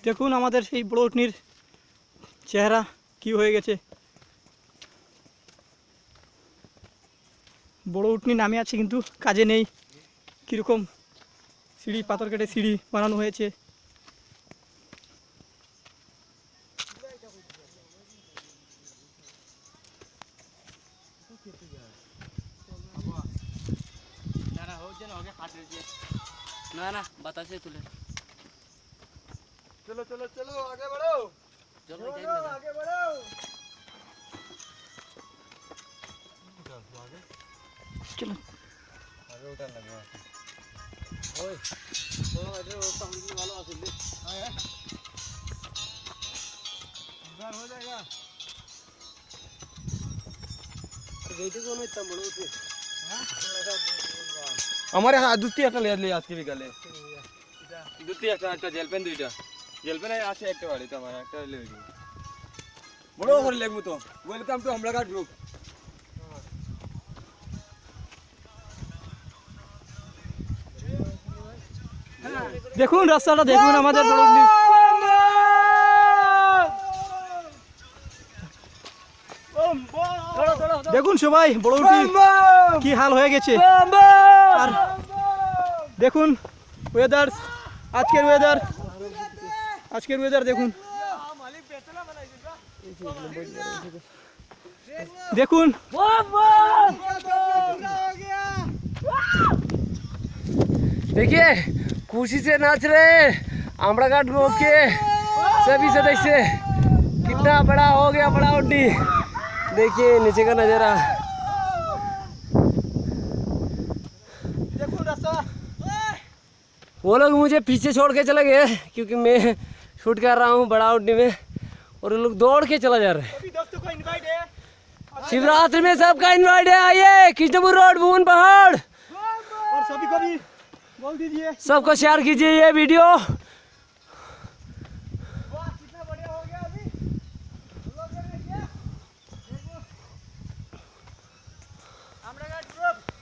দেখুন আমাদের সেই বড় উটনির চেহারা কি হয়ে গেছে। বড় উটনি নামে আছে কিন্তু কাজে নেই। কীরকম সিঁড়ি, পাথর কেটে সিঁড়ি বানানো হয়েছে। ना ना बतासे तुले चलो चलो चलो आगे बढ़ो, चलो आगे बढ़ो। চলো आगे उठा लगा ओए ओ अरे वो पकड़ने वाला आसिल दे आया उधर हो जाएगा। गेट को में तम बड़ो थे हमारे हाथ दुत्ती একটা ले आज के बिकाले दुत्ती একটা জেল পেন দুইটা জেল পেন আছে একটা বাড়ি তো আমার একটা ले দিই বড় করে লাগমু তো। Welcome to Amlaghat group. দেখুন রাস্তাটা দেখুন আমাদের বড় উটনি। দেখুন সবাই বড় উটনি কি হাল হয়ে গেছে। আর দেখুন ওয়েদার, আজকের ওয়েদার দেখুন। দেখুন देखिए खुशी से नाच रहे आमड़ाघाट ग्रुप के सभी सदस्य। कितना बड़ा हो गया बड़ा उड्डी। देखिए नीचे का नजारा। দেখুন রাস্তা। वो लोग मुझे पीछे छोड़ के चले गए क्योंकि मैं शूट कर रहा हूँ बड़ा उड्डी में और उन लोग दौड़ के चला जा रहे हैं। सभी दोस्तों को इनवाइट है। शिवरात्रि में सबका इनवाइट है। आइए कृष्णपुर रोड भून पहाड़। और सभी को भी बोल दीजिए सबको शेयर कीजिए ये वीडियो।